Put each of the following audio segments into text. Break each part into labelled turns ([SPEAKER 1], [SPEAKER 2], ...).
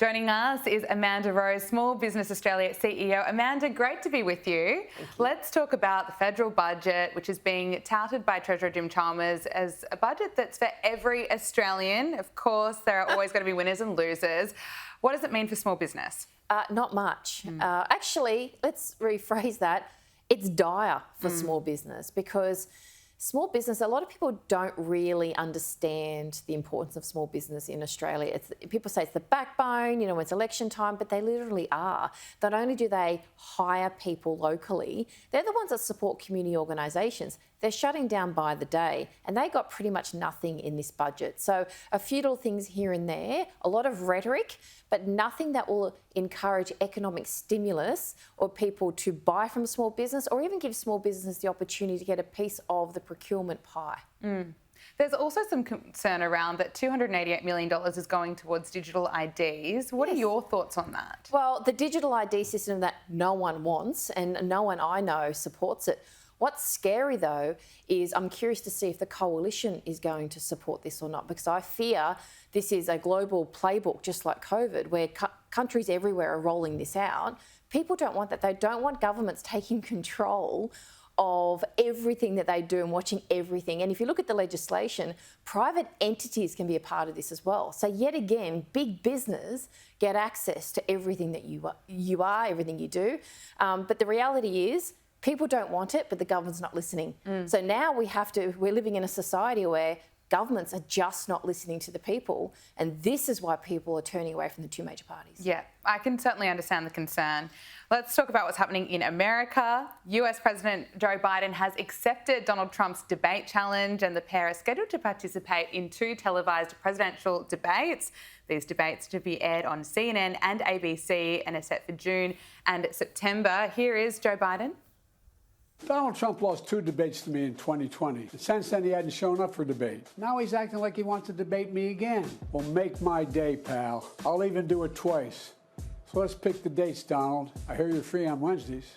[SPEAKER 1] Joining us is Amanda Rose, Small Business Australia CEO. Amanda, great to be with you. Let's talk about the federal budget, which is being touted by Treasurer Jim Chalmers as a budget that's for every Australian. Of course, there are always going to be winners and losers. What does it mean for small business?
[SPEAKER 2] Not much. Actually, let's rephrase that. It's dire for small business because small business, a lot of people don't really understand the importance of small business in Australia. People say it's the backbone, when it's election time, but they literally are. Not only do they hire people locally, they're the ones that support community organisations. They're shutting down by the day and they got pretty much nothing in this budget. So a few little things here and there, a lot of rhetoric, but nothing that will encourage economic stimulus or people to buy from small business or even give small business the opportunity to get a piece of the procurement pie.
[SPEAKER 1] There's also some concern around that $288 million is going towards digital IDs. What are your thoughts on that?
[SPEAKER 2] Well, the digital ID system that no one wants and no one I know supports it. What's scary though is I'm curious to see if the coalition is going to support this or not, because I fear this is a global playbook just like COVID where countries everywhere are rolling this out. People don't want that. They don't want governments taking control of everything that they do and watching everything. And if you look at the legislation, private entities can be a part of this as well. So yet again, big business get access to everything that you are, everything you do. But the reality is, people don't want it, but the government's not listening. So now we're living in a society where governments are just not listening to the people. And this is why people are turning away from the two major parties.
[SPEAKER 1] Yeah, I can certainly understand the concern. Let's talk about what's happening in America. US President Joe Biden has accepted Donald Trump's debate challenge and the pair are scheduled to participate in 2 televised presidential debates. These debates to be aired on CNN and ABC and are set for June and September. Here is Joe Biden.
[SPEAKER 3] Donald Trump lost 2 debates to me in 2020. And since then, he hadn't shown up for debate. Now he's acting like he wants to debate me again. Well, make my day, pal. I'll even do it twice. So let's pick the dates, Donald. I hear you're free on Wednesdays.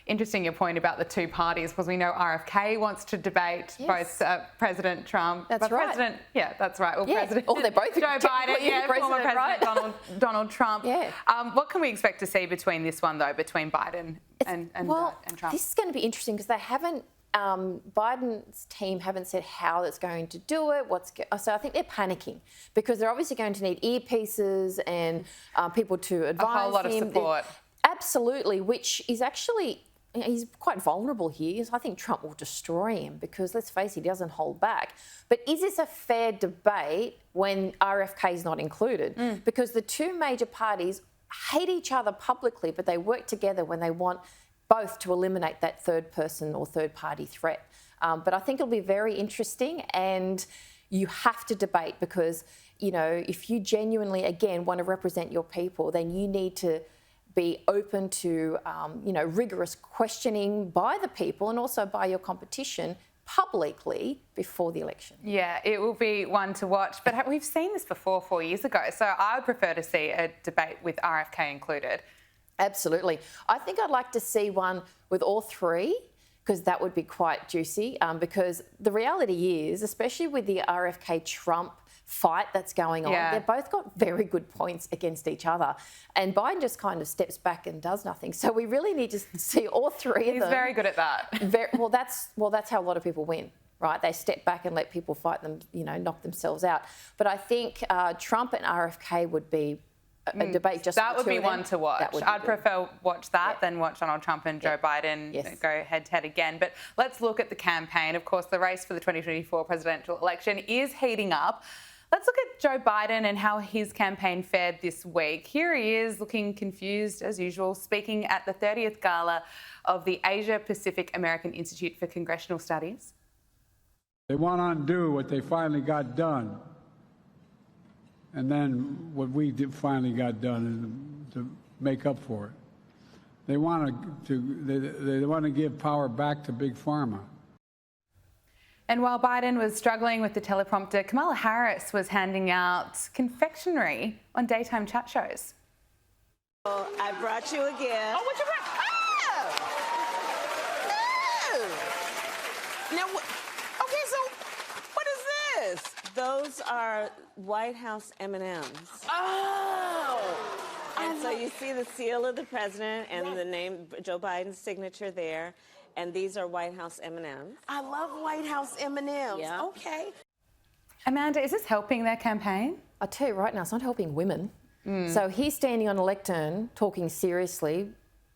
[SPEAKER 1] Interesting your point about the 2 parties, because we know RFK wants to debate both President Trump.
[SPEAKER 2] That's right.
[SPEAKER 1] That's right. Well, President
[SPEAKER 2] they're both
[SPEAKER 1] Joe Biden, former President Donald Trump.
[SPEAKER 2] Yeah.
[SPEAKER 1] What can we expect to see between this one, though, between Biden and Trump?
[SPEAKER 2] This is going to be interesting because they haven't. Biden's team haven't said how it's going to do it. So I think they're panicking because they're obviously going to need earpieces and people to advise him.
[SPEAKER 1] A whole lot of support.
[SPEAKER 2] Absolutely, which is actually. He's quite vulnerable here. I think Trump will destroy him because, let's face it, he doesn't hold back. But is this a fair debate when RFK is not included? Because the 2 major parties hate each other publicly, but they work together when they want both to eliminate that third person or third party threat. But I think it'll be very interesting and you have to debate because, if you genuinely, again, want to represent your people, then you need to be open to, rigorous questioning by the people and also by your competition publicly before the election.
[SPEAKER 1] Yeah, it will be one to watch. But we've seen this before 4 years ago, so I would prefer to see a debate with RFK included.
[SPEAKER 2] Absolutely. I think I'd like to see one with all 3 because that would be quite juicy because the reality is, especially with the RFK-Trump fight that's going on, they've both got very good points against each other. And Biden just kind of steps back and does nothing. So we really need to see all 3 of them.
[SPEAKER 1] He's very good at that.
[SPEAKER 2] Well, that's how a lot of people win, right? They step back and let people fight them, knock themselves out. But I think Trump and RFK would be a debate just
[SPEAKER 1] that would be one to watch. I'd prefer watch that than watch Donald Trump and Joe Biden go head to head again. But let's look at the campaign. Of course, the race for the 2024 presidential election is heating up. Let's look at Joe Biden and how his campaign fared this week. Here he is looking confused as usual, speaking at the 30th gala of the Asia Pacific American Institute for Congressional Studies.
[SPEAKER 3] They want to undo what they finally got done. And then what we finally got done is to make up for it. They want to give power back to Big Pharma.
[SPEAKER 1] And while Biden was struggling with the teleprompter, Kamala Harris was handing out confectionery on daytime chat shows.
[SPEAKER 4] Oh, I brought you a gift.
[SPEAKER 5] Oh, what you brought? Oh! Now, okay, so what is this?
[SPEAKER 4] Those are White House M&Ms.
[SPEAKER 5] Oh!
[SPEAKER 4] you see the seal of the president and the name, Joe Biden's signature there. And these are White House M&Ms.
[SPEAKER 5] I love White House M&Ms.
[SPEAKER 4] Yeah.
[SPEAKER 5] Okay.
[SPEAKER 1] Amanda, is this helping their campaign?
[SPEAKER 2] I tell you right now, it's not helping women. So he's standing on a lectern talking seriously,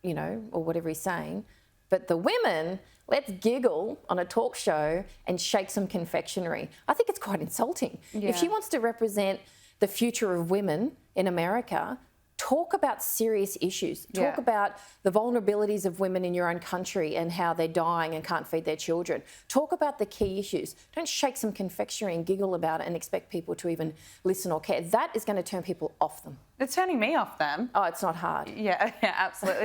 [SPEAKER 2] you know, or whatever he's saying. But the women, let's giggle on a talk show and shake some confectionery. I think it's quite insulting.
[SPEAKER 1] Yeah.
[SPEAKER 2] If she wants to represent the future of women in America, talk about serious issues. Talk about the vulnerabilities of women in your own country and how they're dying and can't feed their children. Talk about the key issues. Don't shake some confectionery and giggle about it and expect people to even listen or care. That is going to turn people off them.
[SPEAKER 1] It's turning me off them.
[SPEAKER 2] Oh, it's not hard.
[SPEAKER 1] Yeah, absolutely.